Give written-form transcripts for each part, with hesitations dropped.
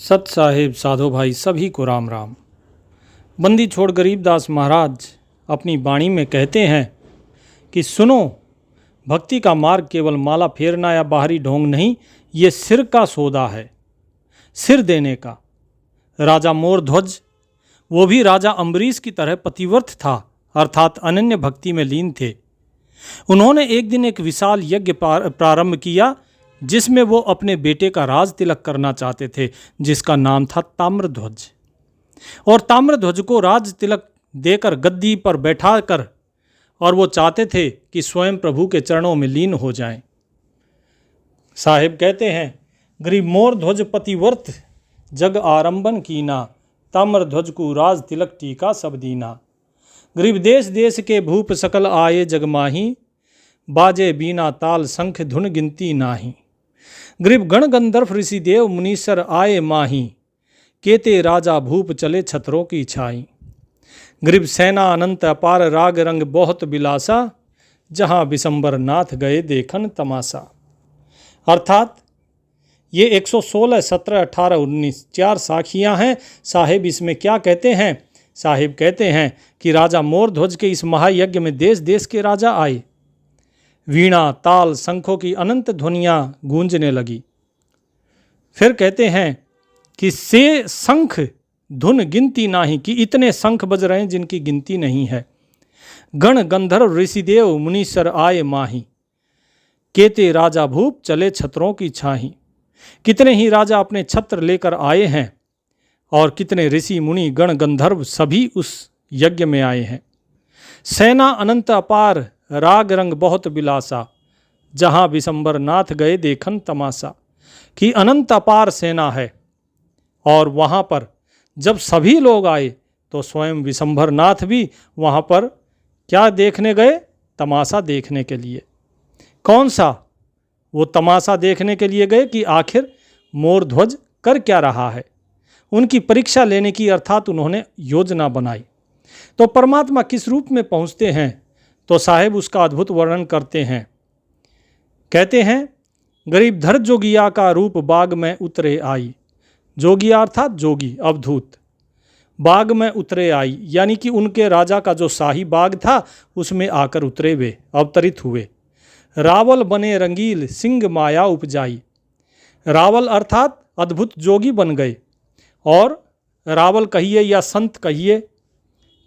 सत साहिब साधो भाई सभी को राम राम। बंदी छोड़ गरीबदास महाराज अपनी वाणी में कहते हैं कि सुनो, भक्ति का मार्ग केवल माला फेरना या बाहरी ढोंग नहीं, ये सिर का सौदा है, सिर देने का। राजा मोरध्वज, वो भी राजा अम्बरीश की तरह पतिव्रत था, अर्थात अनन्य भक्ति में लीन थे। उन्होंने एक दिन एक विशाल यज्ञ प्रारंभ किया जिसमें वो अपने बेटे का राज तिलक करना चाहते थे, जिसका नाम था ताम्रध्वज। और ताम्रध्वज को राज तिलक देकर गद्दी पर बैठाकर और वो चाहते थे कि स्वयं प्रभु के चरणों में लीन हो जाएं। साहिब कहते हैं, गरीब मोरध्वज पतिव्रत जग आरंभन कीना, ताम्रध्वज को राज तिलक टीका सब दीना। गरीब देश देश के भूप सकल आए जगमाही, बाजे बीना ताल शंख धुन गिनती नाही। गरीब गण गंधर्व ऋषि देव मुनीश्वर आए माही, केते राजा भूप चले छत्रों की छाई। गरीब सेना अनंत अपार राग रंग बहुत बिलासा, जहाँ विशंबर नाथ गए देखन तमाशा। अर्थात ये 116, 17, 18, 19 4 साखियाँ हैं। साहिब इसमें क्या कहते हैं? साहिब कहते हैं कि राजा मोरध्वज के इस महायज्ञ में देश देश के राजा आए। वीणा ताल शंखों की अनंत ध्वनियाँ गूंजने लगी। फिर कहते हैं कि से शंख धुन गिनती नाही, कि इतने शंख बज रहे हैं जिनकी गिनती नहीं है। गण गंधर्व ऋषिदेव मुनीश्वर आए माही, केते राजा भूप चले छत्रों की छाही। कितने ही राजा अपने छत्र लेकर आए हैं और कितने ऋषि मुनि गण गंधर्व सभी उस यज्ञ में आए हैं। सेना अनंत अपार राग रंग बहुत बिलासा, जहाँ विशंबर नाथ गए देखन तमाशा। कि अनंत अपार सेना है और वहाँ पर जब सभी लोग आए तो स्वयं विशंबर नाथ भी वहाँ पर क्या देखने गए? तमाशा देखने के लिए। कौन सा? वो तमाशा देखने के लिए गए कि आखिर मोरध्वज कर क्या रहा है। उनकी परीक्षा लेने की, अर्थात उन्होंने योजना बनाई। तो परमात्मा किस रूप में पहुँचते हैं तो साहिब उसका अद्भुत वर्णन करते हैं। कहते हैं, गरीब धर जोगिया का रूप बाग में उतरे आई। जोगिया अर्थात जोगी, अवधूत। बाग में उतरे आई यानी कि उनके राजा का जो शाही बाग था उसमें आकर उतरे वे, अवतरित हुए। रावल बने रंगील सिंह माया उपजाई। रावल अर्थात अद्भुत जोगी बन गए, और रावल कहिए या संत कहिए,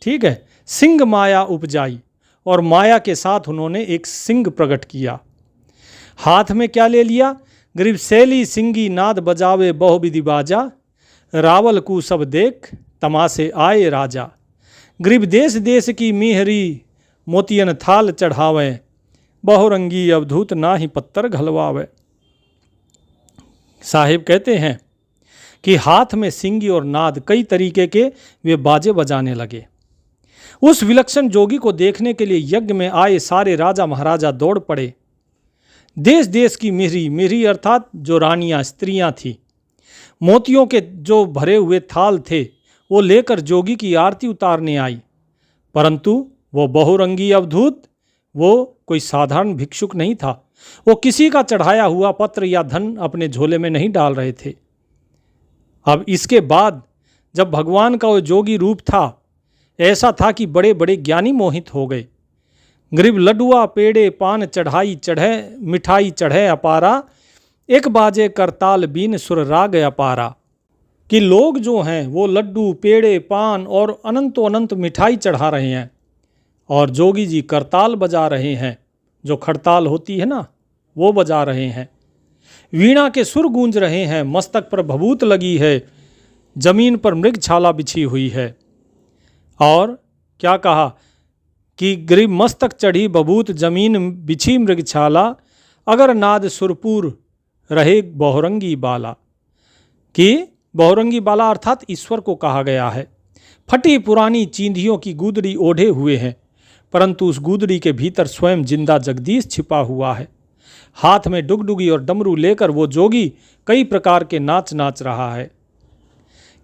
ठीक है। सिंह माया उपजाई, और माया के साथ उन्होंने एक सिंह प्रकट किया। हाथ में क्या ले लिया? गरीब शैली सिंगी नाद बजावे बहुविधि बाजा, रावल को सब देख तमाशे आए राजा। गरीब देश देश की मिहरी मोतियन थाल चढ़ावे, बहुरंगी अवधूत ना ही पत्थर घलवावे। साहिब कहते हैं कि हाथ में सिंगी और नाद, कई तरीके के वे बाजे बजाने लगे। उस विलक्षण जोगी को देखने के लिए यज्ञ में आए सारे राजा महाराजा दौड़ पड़े। देश देश की मिहरी, मिहरी अर्थात जो रानियां, स्त्रियां थीं, मोतियों के जो भरे हुए थाल थे वो लेकर जोगी की आरती उतारने आई। परंतु वो बहुरंगी अवधूत, वो कोई साधारण भिक्षुक नहीं था। वो किसी का चढ़ाया हुआ पत्र या धन अपने झोले में नहीं डाल रहे थे। अब इसके बाद जब भगवान का वो जोगी रूप था, ऐसा था कि बड़े बड़े ज्ञानी मोहित हो गए। गरीब लड्डुआ पेड़े पान चढ़ाई चढ़े, मिठाई चढ़े अपारा, एक बाजे करताल बीन सुर राग अपारा। कि लोग जो हैं वो लड्डू पेड़े पान और अनंतो अनंत मिठाई चढ़ा रहे हैं, और जोगी जी करताल बजा रहे हैं, जो खड़ताल होती है ना, वो बजा रहे हैं। वीणा के सुर गूंज रहे हैं, मस्तक पर भभूत लगी है, जमीन पर मृगछाला बिछी हुई है। और क्या कहा कि गरीब मस्तक चढ़ी बबूत जमीन बिछी मृगछाला, अगर नाद सुरपुर रहे बहुरंगी बाला। कि बहुरंगी बाला अर्थात ईश्वर को कहा गया है। फटी पुरानी चींधियों की गूदड़ी ओढ़े हुए हैं, परंतु उस गूदड़ी के भीतर स्वयं जिंदा जगदीश छिपा हुआ है। हाथ में डुगडुगी और डमरू लेकर वो जोगी कई प्रकार के नाच नाच रहा है।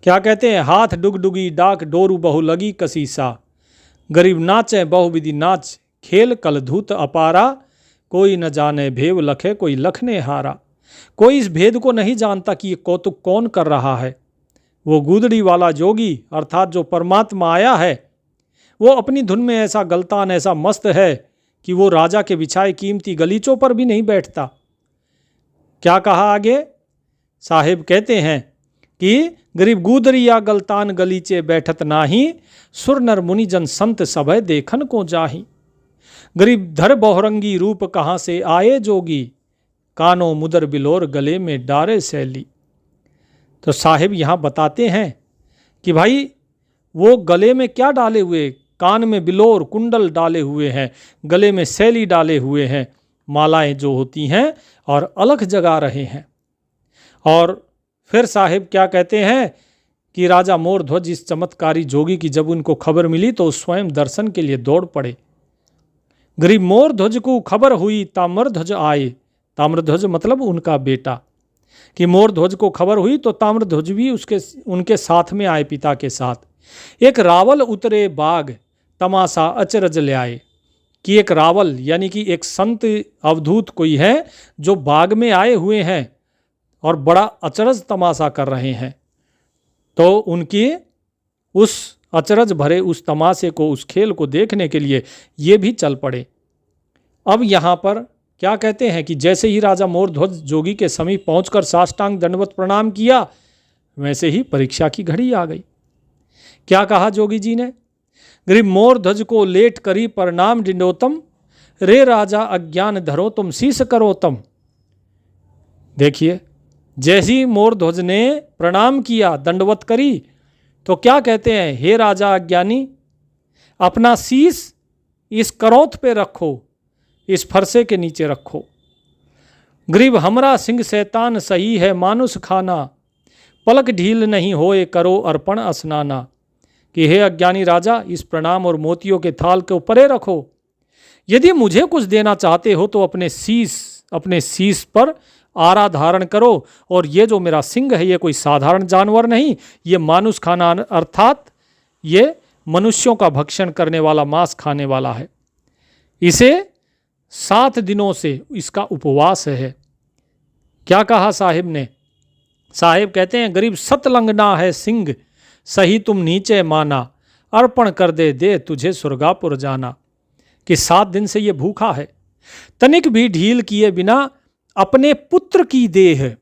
क्या कहते हैं? हाथ डुगडुगी डाक डोरू बहु लगी कसीसा, गरीब नाचे बहुविधि नाच खेल कलधूत अपारा, कोई न जाने भेव लखे कोई लखने हारा। कोई इस भेद को नहीं जानता कि ये कौतुक कौन कर रहा है। वो गूदड़ी वाला जोगी अर्थात जो परमात्मा आया है, वो अपनी धुन में ऐसा गलतान, ऐसा मस्त है कि वो राजा के बिछाए कीमती गलीचों पर भी नहीं बैठता। क्या कहा आगे? साहिब कहते हैं कि गरीब गूदरिया गलतान गलीचे बैठत नाही, सुर नर मुनि जन संत सभय देखन को जाही। गरीब धर बहुरंगी रूप कहाँ से आए जोगी, कानो मुदर बिलोर गले में डारे सैली। तो साहिब यहाँ बताते हैं कि भाई वो गले में क्या डाले हुए, कान में बिलोर कुंडल डाले हुए हैं, गले में सैली डाले हुए हैं, मालाएं जो होती हैं, और अलख जगा रहे हैं। और फिर साहिब क्या कहते हैं कि राजा मोरध्वज इस चमत्कारी जोगी की जब उनको खबर मिली तो स्वयं दर्शन के लिए दौड़ पड़े। गरीब मोरध्वज को खबर हुई ताम्रध्वज आए, ताम्रध्वज मतलब उनका बेटा, कि मोरध्वज को खबर हुई तो ताम्रध्वज भी उनके साथ में आए, पिता के साथ। एक रावल उतरे बाग तमाशा अचरज ले आए, कि एक रावल यानी कि एक संत अवधूत कोई है जो बाग में आए हुए हैं और बड़ा अचरज तमाशा कर रहे हैं। तो उनकी उस अचरज भरे उस तमाशे को, उस खेल को देखने के लिए ये भी चल पड़े। अब यहाँ पर क्या कहते हैं कि जैसे ही राजा मोरध्वज जोगी के समीप पहुंचकर साष्टांग दंडवत प्रणाम किया, वैसे ही परीक्षा की घड़ी आ गई। क्या कहा जोगी जी ने? गरीब मोरध्वज को लेट करी प्रणाम डिंडोतम, रे राजा अज्ञान धरो तुम शीस करो तम। देखिए, जैसे ही मोरध्वज ने प्रणाम किया, दंडवत करी, तो क्या कहते हैं? हे राजा अज्ञानी, अपना शीस इस करौथ पे रखो, इस फरसे के नीचे रखो। गरीब हमरा सिंह शैतान सही है मानुष खाना, पलक ढील नहीं होए करो अर्पण स्नाना। कि हे अज्ञानी राजा, इस प्रणाम और मोतियों के थाल को परे रखो। यदि मुझे कुछ देना चाहते हो तो अपने शीस पर आरा धारण करो, और ये जो मेरा सिंह है ये कोई साधारण जानवर नहीं, ये मानुष खाना अर्थात ये मनुष्यों का भक्षण करने वाला, मांस खाने वाला है। इसे 7 दिनों से इसका उपवास है। क्या कहा साहिब ने? साहिब कहते हैं गरीब सतलंगना है सिंह, सही तुम नीचे माना, अर्पण कर दे तुझे स्वर्गापुर जाना। कि 7 दिन से ये भूखा है, तनिक भी ढील किए बिना अपने पुत्र की देह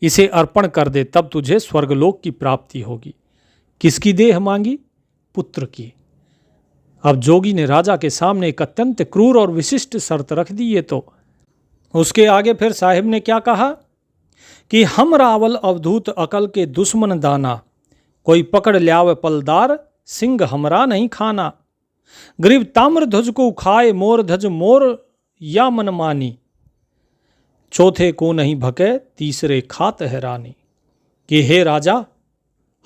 इसे अर्पण कर दे, तब तुझे स्वर्गलोक की प्राप्ति होगी। किसकी देह मांगी? पुत्र की। अब जोगी ने राजा के सामने एक अत्यंत क्रूर और विशिष्ट शर्त रख दी। ये तो उसके आगे फिर साहिब ने क्या कहा कि हम रावल अवधूत अकल के दुश्मन दाना, कोई पकड़ ल्याव पलदार सिंह हमरा नहीं खाना। गरीब ताम्रध्वज को खाए मोरध्वज मोर या मनमानी, चौथे को नहीं भके तीसरे खात है रानी। कि हे राजा,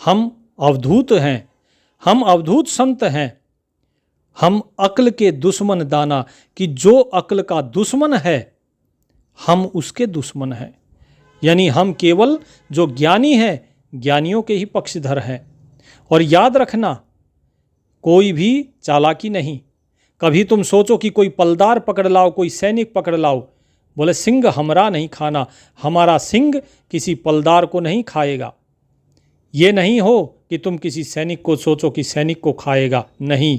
हम अवधूत हैं, हम अवधूत संत हैं, हम अक्ल के दुश्मन दाना, कि जो अक्ल का दुश्मन है हम उसके दुश्मन हैं। यानी हम केवल जो ज्ञानी हैं, ज्ञानियों के ही पक्षधर हैं। और याद रखना, कोई भी चालाकी नहीं। कभी तुम सोचो कि कोई पलदार पकड़ लाओ, कोई सैनिक पकड़ लाओ, बोले सिंह हमरा नहीं खाना, हमारा सिंह किसी पलदार को नहीं खाएगा। ये नहीं हो कि तुम किसी सैनिक को सोचो कि सैनिक को खाएगा, नहीं।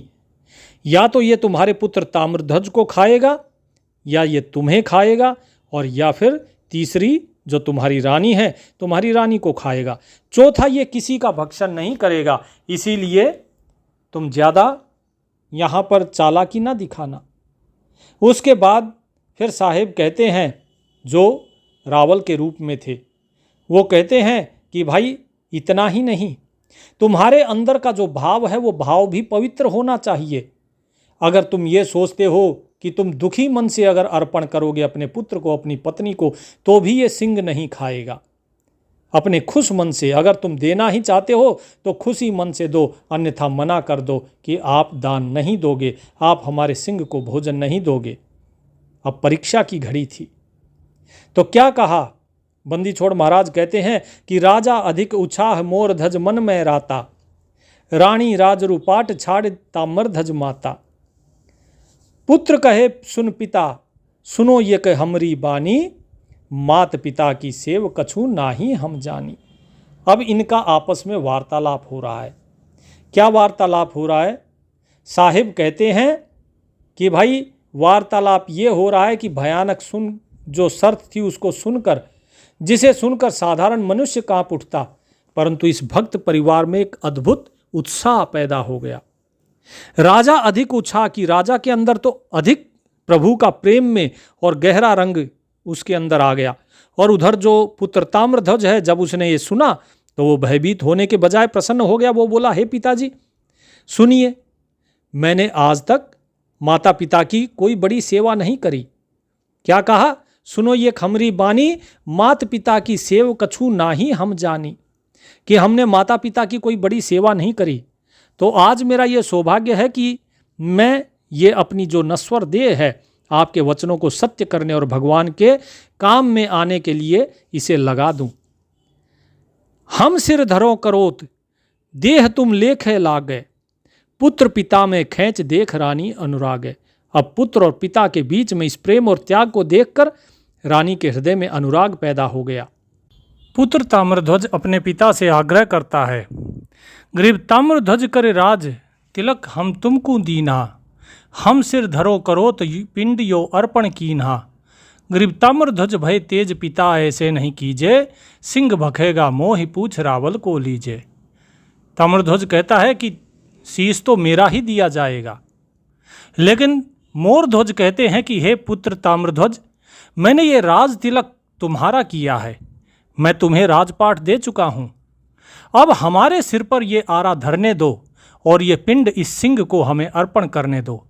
या तो ये तुम्हारे पुत्र ताम्रध्वज को खाएगा, या ये तुम्हें खाएगा, और या फिर तीसरी जो तुम्हारी रानी है, तुम्हारी रानी को खाएगा। चौथा ये किसी का भक्षण नहीं करेगा। इसीलिए तुम ज़्यादा यहाँ पर चालाकी ना दिखाना। उसके बाद फिर साहिब कहते हैं, जो रावल के रूप में थे, वो कहते हैं कि भाई इतना ही नहीं, तुम्हारे अंदर का जो भाव है वो भाव भी पवित्र होना चाहिए। अगर तुम ये सोचते हो कि तुम दुखी मन से अगर अर्पण करोगे अपने पुत्र को, अपनी पत्नी को, तो भी ये सिंह नहीं खाएगा। अपने खुश मन से अगर तुम देना ही चाहते हो तो खुशी मन से दो, अन्यथा मना कर दो कि आप दान नहीं दोगे, आप हमारे सिंह को भोजन नहीं दोगे। अब परीक्षा की घड़ी थी। तो क्या कहा बंदी छोड़ महाराज? कहते हैं कि राजा अधिक उछाह मोर ध्वज मन में राता, रानी राजरूपाट छाड़ तामर ध्वज माता। पुत्र कहे सुन पिता, सुनो ये कह हमरी बानी, मात पिता की सेव कछु नाही हम जानी। अब इनका आपस में वार्तालाप हो रहा है। क्या वार्तालाप हो रहा है? साहिब कहते हैं कि भाई वार्तालाप ये हो रहा है कि भयानक जो शर्त थी उसको सुनकर, जिसे सुनकर साधारण मनुष्य कांप उठता, परंतु इस भक्त परिवार में एक अद्भुत उत्साह पैदा हो गया। राजा अधिक उत्साह की, राजा के अंदर तो अधिक प्रभु का प्रेम में और गहरा रंग उसके अंदर आ गया। और उधर जो पुत्र ताम्रध्वज है, जब उसने ये सुना तो वो भयभीत होने के बजाय प्रसन्न हो गया। वो बोला, हे पिताजी सुनिए, मैंने आज तक माता पिता की कोई बड़ी सेवा नहीं करी। क्या कहा? सुनो ये खमरी बानी, मात पिता की सेव कछु नाही हम जानी, कि हमने माता पिता की कोई बड़ी सेवा नहीं करी। तो आज मेरा ये सौभाग्य है कि मैं ये अपनी जो नश्वर देह है, आपके वचनों को सत्य करने और भगवान के काम में आने के लिए इसे लगा दूं। हम सिर धरो करोत, देह तुम लेखे लागे, पुत्र पिता में खींच देख रानी अनुरागे। अब पुत्र और पिता के बीच में इस प्रेम और त्याग को देखकर रानी के हृदय में अनुराग पैदा हो गया। पुत्र ताम्रध्वज अपने पिता से आग्रह करता है, ग्रीव ताम्रध्वज करे राज, तिलक हम तुमको दीना, हम सिर धरो करो तो पिंड यो अर्पण कीन्हा। ग्रीव ताम्रध्वज भय तेज पिता ऐसे नहीं कीजे, सिंह भखेगा मोहि पूछ रावल को लीजे। ताम्रध्वज कहता है कि शीश तो मेरा ही दिया जाएगा, लेकिन मोरध्वज कहते हैं कि हे पुत्र ताम्रध्वज, मैंने ये राज तिलक तुम्हारा किया है, मैं तुम्हें राजपाट दे चुका हूँ। अब हमारे सिर पर ये आरा धरने दो और ये पिंड इस सिंह को हमें अर्पण करने दो।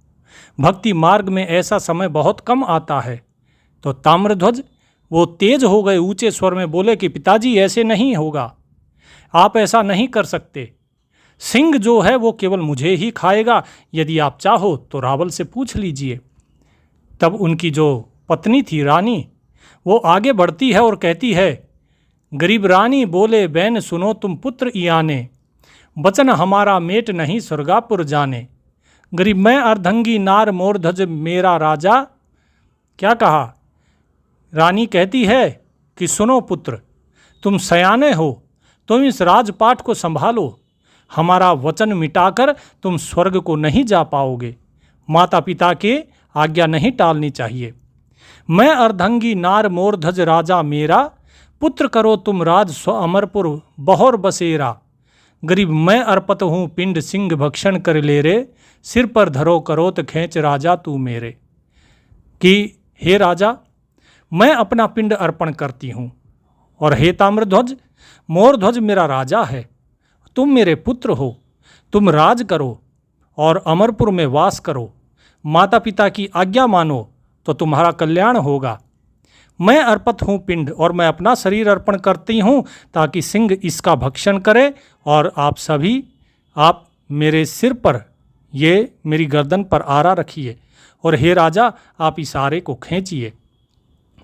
भक्ति मार्ग में ऐसा समय बहुत कम आता है। तो ताम्रध्वज वो तेज हो गए, ऊंचे स्वर में बोले कि पिताजी ऐसे नहीं होगा, आप ऐसा नहीं कर सकते। सिंह जो है वो केवल मुझे ही खाएगा, यदि आप चाहो तो रावल से पूछ लीजिए। तब उनकी जो पत्नी थी रानी, वो आगे बढ़ती है और कहती है, गरीब रानी बोले बैन सुनो तुम पुत्र इयाने, बचन हमारा मेट नहीं स्वर्गापुर जाने। गरीब मैं अर्धंगी नार मोरध्वज मेरा राजा। क्या कहा? रानी कहती है कि सुनो पुत्र, तुम सयाने हो, तुम इस राजपाट को संभालो, हमारा वचन मिटाकर तुम स्वर्ग को नहीं जा पाओगे। माता पिता के आज्ञा नहीं टालनी चाहिए। मैं अर्धंगी नार मोरध्वज राजा मेरा, पुत्र करो तुम राज स्व अमरपुर बहोर बसेरा। गरीब मैं अर्पत हूँ पिंड सिंह भक्षण कर ले रे, सिर पर धरो करोत खींच राजा तू मेरे। कि हे राजा, मैं अपना पिंड अर्पण करती हूँ, और हे ताम्रध्वज, मोरध्वज मेरा राजा है, तुम मेरे पुत्र हो, तुम राज करो और अमरपुर में वास करो। माता पिता की आज्ञा मानो तो तुम्हारा कल्याण होगा। मैं अर्पत हूँ पिंड, और मैं अपना शरीर अर्पण करती हूँ ताकि सिंह इसका भक्षण करे, और आप सभी आप मेरे सिर पर, ये मेरी गर्दन पर आरा रखिए, और हे राजा आप इस आरे को खींचिए।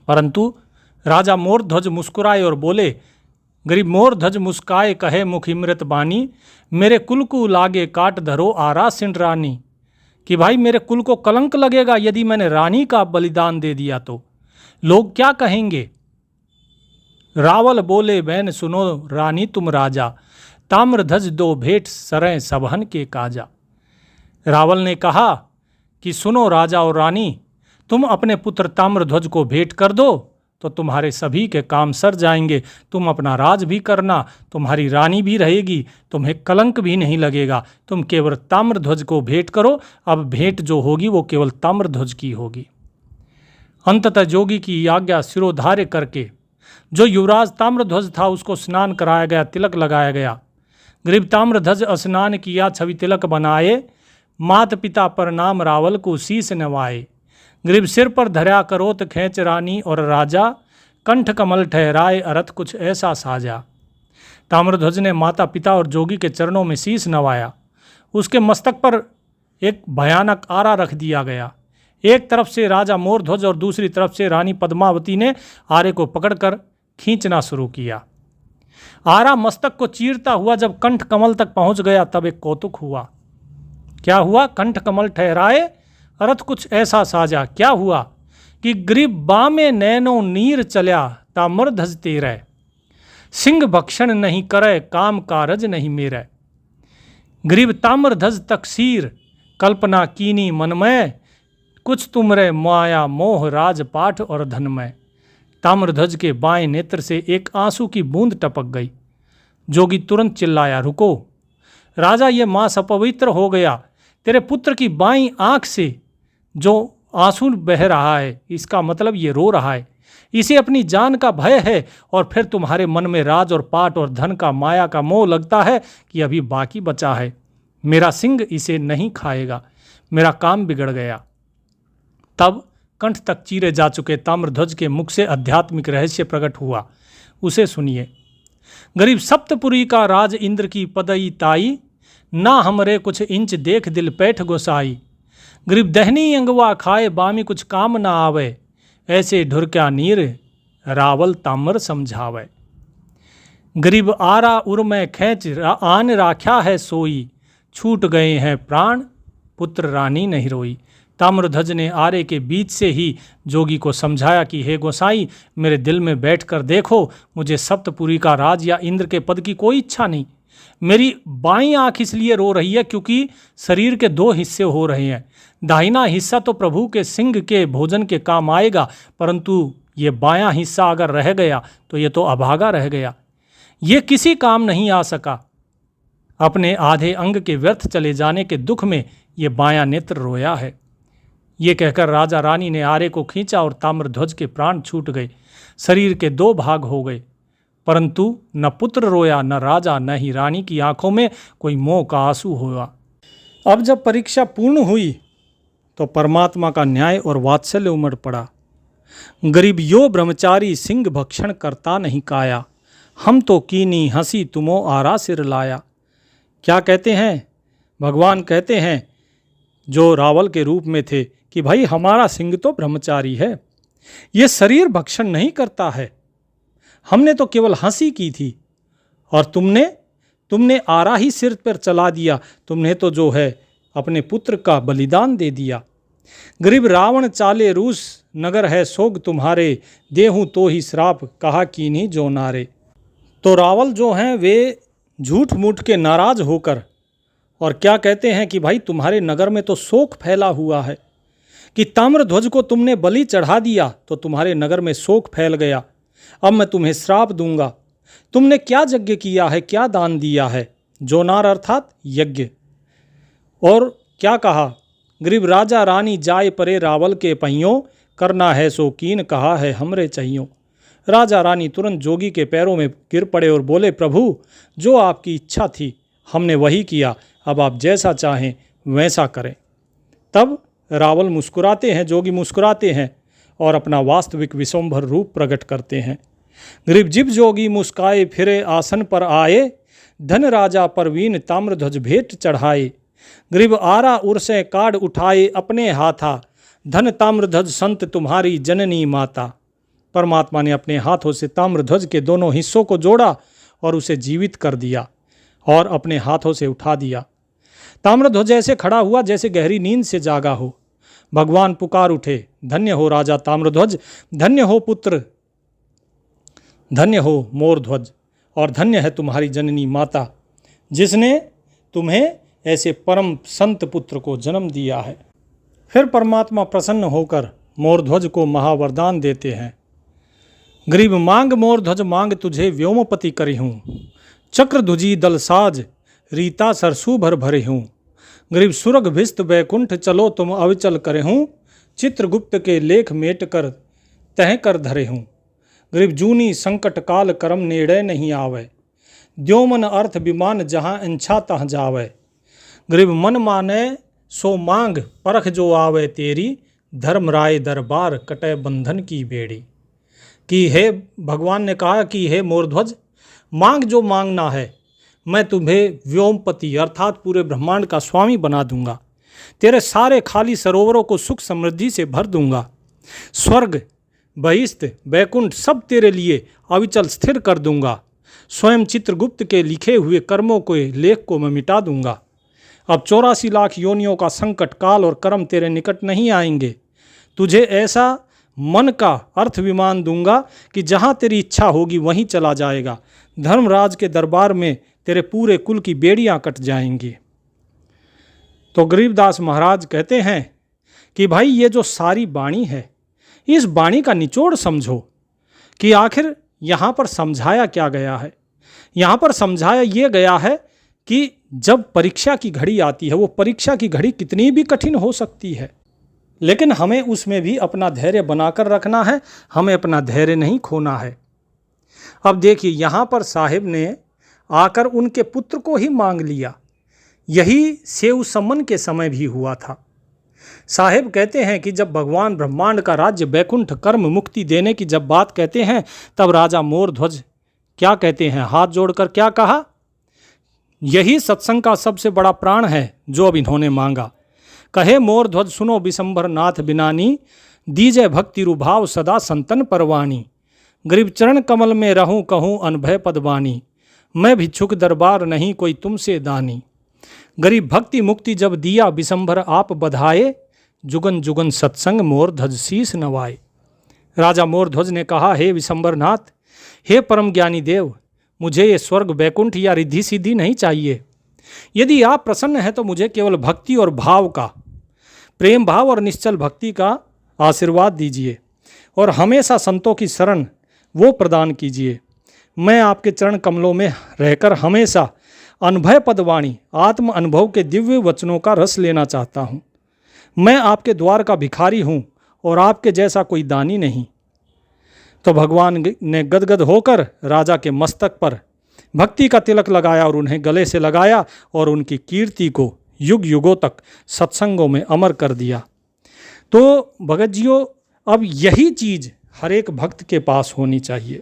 परंतु राजा मोरध्वज मुस्कुराए और बोले, गरीब मोरध्वज मुस्काए कहे मुख इमृत बानी, मेरे कुल को लागे काट धरो आरा सिंड रानी। कि भाई मेरे कुल को कलंक लगेगा यदि मैंने रानी का बलिदान दे दिया तो लोग क्या कहेंगे। रावल बोले बहन सुनो रानी तुम राजा, ताम्रध्वज दो भेंट सरें सबहन के काजा। रावल ने कहा कि सुनो राजा और रानी, तुम अपने पुत्र ताम्रध्वज को भेंट कर दो तो तुम्हारे सभी के काम सर जाएंगे, तुम अपना राज भी करना, तुम्हारी रानी भी रहेगी, तुम्हें कलंक भी नहीं लगेगा। तुम केवल ताम्रध्वज को भेंट करो, अब भेंट जो होगी वो केवल ताम्रध्वज की होगी। अंततः जोगी की आज्ञा सिरोधार्य करके जो युवराज ताम्रध्वज था उसको स्नान कराया गया, तिलक लगाया गया। गरीब ताम्रध्वज स्नान किया, छवि तिलक बनाए, मात पिता पर नाम रावल को शीस नवाए। गरीब सिर पर धरा करोत खींच रानी, और राजा कंठ कमल ठहराए अरथ कुछ ऐसा साजा। ताम्रध्वज ने माता पिता और जोगी के चरणों में शीस नवाया। उसके मस्तक पर एक भयानक आरा रख दिया गया। एक तरफ से राजा मोरध्वज और दूसरी तरफ से रानी पद्मावती ने आरे को पकड़कर खींचना शुरू किया। आरा मस्तक को चीरता हुआ जब कंठ कमल तक पहुंच गया तब एक कौतुक हुआ। क्या हुआ? कंठ कमल ठहराए अरथ कुछ ऐसा साजा। क्या हुआ कि गरीब बामे नैनो नीर चल्या तामर धज तेरै, सिंह भक्षण नहीं करे काम कारज नहीं मेरै। गरीब ताम्र ध्वज तकसीर कल्पना कीनी मनमय, कुछ तुमरे माया मोह राजपाठ और धनमय। ताम्रध्वज के बाएं नेत्र से एक आंसू की बूंद टपक गई। जोगी तुरंत चिल्लाया, रुको राजा, ये मांस अपवित्र हो गया। तेरे पुत्र की बाईं आंख से जो आंसू बह रहा है, इसका मतलब ये रो रहा है, इसे अपनी जान का भय है। और फिर तुम्हारे मन में राज और पाट और धन का माया का मोह लगता है कि अभी बाकी बचा है, मेरा सिंह इसे नहीं खाएगा, मेरा काम बिगड़ गया। तब कंठ तक चीरे जा चुके ताम्रध्वज के मुख से आध्यात्मिक रहस्य प्रकट हुआ। उसे सुनिए। गरीब सप्तपुरी का राज इंद्र की पदई ताई, ना हमरे कुछ इंच देख दिल पैठ गोसाई। गरीब दहनी अंगवा खाए बामी कुछ काम ना आवे, ऐसे ढुरक्या नीर रावल ताम्र समझावे। गरीब आरा उर में खेच आन राख्या है सोई, छूट गए हैं प्राण पुत्र रानी नहीं रोई। ताम्रध्वज ने आरे के बीच से ही जोगी को समझाया कि हे गोसाई, मेरे दिल में बैठकर देखो, मुझे सप्तपुरी का राज या इंद्र के पद की कोई इच्छा नहीं। मेरी बाईं आंख इसलिए रो रही है क्योंकि शरीर के दो हिस्से हो रहे हैं। दाहिना हिस्सा तो प्रभु के सिंह के भोजन के काम आएगा, परंतु ये बायां हिस्सा अगर रह गया तो ये तो अभागा रह गया, ये किसी काम नहीं आ सका। अपने आधे अंग के व्यर्थ चले जाने के दुख में ये बायां नेत्र रोया है। ये कहकर राजा रानी ने आरे को खींचा और ताम्रध्वज के प्राण छूट गए। शरीर के दो भाग हो गए, परंतु न पुत्र रोया, न राजा, न ही रानी की आंखों में कोई मोह का आंसू हुआ। अब जब परीक्षा पूर्ण हुई तो परमात्मा का न्याय और वात्सल्य उमड़ पड़ा। गरीब यो ब्रह्मचारी सिंह भक्षण करता नहीं काया, हम तो कीनी हंसी तुमो आरा सिर लाया। क्या कहते हैं? भगवान कहते हैं जो रावल के रूप में थे कि भाई हमारा सिंह तो ब्रह्मचारी है, ये शरीर भक्षण नहीं करता है, हमने तो केवल हंसी की थी और तुमने आरा ही सिर पर चला दिया, तुमने तो जो है अपने पुत्र का बलिदान दे दिया। गरीब रावण चाले रूस नगर है सोग तुम्हारे, देहूँ तो ही श्राप कहा कीन्ही जो नारे। तो रावल जो हैं वे झूठ मूठ के नाराज होकर और क्या कहते हैं कि भाई तुम्हारे नगर में तो शोक फैला हुआ है कि ताम्रध्वज को तुमने बलि चढ़ा दिया तो तुम्हारे नगर में शोक फैल गया, अब मैं तुम्हें श्राप दूंगा। तुमने क्या यज्ञ किया है, क्या दान दिया है? जोनार अर्थात यज्ञ। और क्या कहा? गरीब राजा रानी जाय परे रावल के पहियों, करना है सो कीन कहा है हमरे चाहियों। राजा रानी तुरंत जोगी के पैरों में गिर पड़े और बोले, प्रभु जो आपकी इच्छा थी हमने वही किया, अब आप जैसा चाहें वैसा करें। तब रावल मुस्कुराते हैं, जोगी मुस्कुराते हैं और अपना वास्तविक विश्वंभर रूप प्रकट करते हैं। गरीब जिब जोगी मुस्काए फिरे आसन पर आए, धन राजा परवीन ताम्रध्वज भेंट चढ़ाए। गरीब आरा उर्से काढ़ उठाए अपने हाथा, धन ताम्रध्वज संत तुम्हारी जननी माता। परमात्मा ने अपने हाथों से ताम्रध्वज के दोनों हिस्सों को जोड़ा और उसे जीवित कर दिया और अपने हाथों से उठा दिया। ताम्रध्वज ऐसे खड़ा हुआ जैसे गहरी नींद से जागा हो। भगवान पुकार उठे, धन्य हो राजा ताम्रध्वज, धन्य हो पुत्र, धन्य हो मोरध्वज, और धन्य है तुम्हारी जननी माता जिसने तुम्हें ऐसे परम संत पुत्र को जन्म दिया है। फिर परमात्मा प्रसन्न होकर मोरध्वज को महावरदान देते हैं। गरीब मांग मोरध्वज मांग तुझे व्योमपति करी हूँ, चक्रध्वजी दलसाज रीता सरसू भर भरे हूँ। गरीब सुरग भिस्त बैकुंठ चलो तुम अविचल करे हूँ, चित्रगुप्त के लेख मेट कर तह कर धरे हूँ। गरीब जूनी संकट काल करम नेड़े नहीं आवे, द्योमन अर्थ विमान जहाँ इंछा तह जावे। गरीब मन माने सो मांग परख जो आवे तेरी, धर्म राय दरबार कटे बंधन की बेड़ी। कि हे भगवान ने कहा कि हे मोरध्वज, मांग जो मांगना है मैं तुम्हें व्योमपति अर्थात पूरे ब्रह्मांड का स्वामी बना दूंगा। तेरे सारे खाली सरोवरों को सुख समृद्धि से भर दूंगा। स्वर्ग बहिष्ठ बैकुंठ सब तेरे लिए अविचल स्थिर कर दूंगा। स्वयं चित्रगुप्त के लिखे हुए कर्मों के लेख को मैं मिटा दूंगा। अब 84 लाख योनियों का संकट काल और कर्म तेरे निकट नहीं आएंगे। तुझे ऐसा मन का अर्थ विमान दूंगा कि जहाँ तेरी इच्छा होगी वहीं चला जाएगा। धर्मराज के दरबार में तेरे पूरे कुल की बेड़ियाँ कट जाएंगी। तो गरीबदास महाराज कहते हैं कि भाई ये जो सारी वाणी है, इस वाणी का निचोड़ समझो कि आखिर यहाँ पर समझाया क्या गया है। यहाँ पर समझाया ये गया है कि जब परीक्षा की घड़ी आती है, वो परीक्षा की घड़ी कितनी भी कठिन हो सकती है, लेकिन हमें उसमें भी अपना धैर्य बनाकर रखना है, हमें अपना धैर्य नहीं खोना है। अब देखिए, यहाँ पर साहिब ने आकर उनके पुत्र को ही मांग लिया। यही सेव समन के समय भी हुआ था। साहिब कहते हैं कि जब भगवान ब्रह्मांड का राज्य बैकुंठ कर्म मुक्ति देने की जब बात कहते हैं, तब राजा मोरध्वज क्या कहते हैं, हाथ जोड़कर क्या कहा, यही सत्संग का सबसे बड़ा प्राण है जो अब इन्होंने मांगा। कहे मोरध्वज सुनो विशंभर नाथ बिनानी, दीजय भक्ति रुभाव सदा संतन परवानी। गरीब चरण कमल में रहूं कहूँ अनभय पदवानी, मैं भिक्षुक दरबार नहीं कोई तुमसे दानी। गरीब भक्ति मुक्ति जब दिया विशंभर आप बधाए, जुगन जुगन सत्संग मोरध्वज शीस नवाए। राजा मोरध्वज ने कहा, हे विशंभरनाथ, हे परम ज्ञानी देव, मुझे ये स्वर्ग बैकुंठ या रिद्धि सिद्धि नहीं चाहिए। यदि आप प्रसन्न हैं तो मुझे केवल भक्ति और भाव का, प्रेम भाव और निश्चल भक्ति का आशीर्वाद दीजिए और हमेशा संतों की शरण वो प्रदान कीजिए। मैं आपके चरण कमलों में रहकर हमेशा अनुभय पदवाणी, आत्म अनुभव के दिव्य वचनों का रस लेना चाहता हूँ। मैं आपके द्वार का भिखारी हूँ और आपके जैसा कोई दानी नहीं। तो भगवान ने गदगद होकर राजा के मस्तक पर भक्ति का तिलक लगाया और उन्हें गले से लगाया और उनकी कीर्ति को युग युगों तक सत्संगों में अमर कर दिया। तो भगत जियों, अब यही चीज़ हर एक भक्त के पास होनी चाहिए।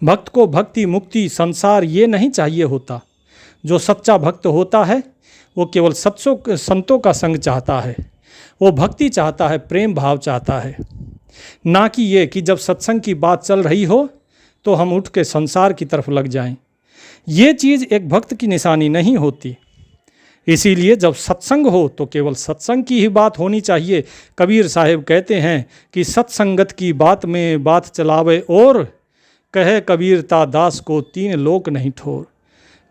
भक्त को भक्ति मुक्ति संसार ये नहीं चाहिए होता। जो सच्चा भक्त होता है वो केवल संतों का संग चाहता है, वो भक्ति चाहता है, प्रेम भाव चाहता है, ना कि ये कि जब सत्संग की बात चल रही हो तो हम उठ के संसार की तरफ लग जाएं। ये चीज़ एक भक्त की निशानी नहीं होती। इसीलिए जब सत्संग हो तो केवल सत्संग की ही बात होनी चाहिए। कबीर साहिब कहते हैं कि सत्संगत की बात में बात चलावे और कहे कबीरता दास को तीन लोक नहीं ठोर,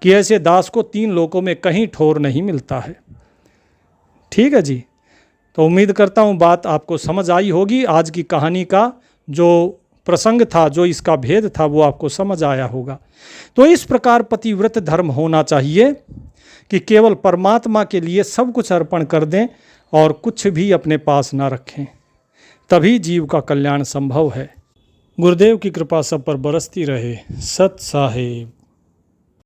कि ऐसे दास को तीन लोकों में कहीं ठोर नहीं मिलता है। ठीक है जी, तो उम्मीद करता हूँ बात आपको समझ आई होगी। आज की कहानी का जो प्रसंग था, जो इसका भेद था, वो आपको समझ आया होगा। तो इस प्रकार पतिव्रत धर्म होना चाहिए कि केवल परमात्मा के लिए सब कुछ अर्पण कर दें और कुछ भी अपने पास ना रखें, तभी जीव का कल्याण संभव है। गुरुदेव की कृपा सब पर बरसती रहे। सत साहिब।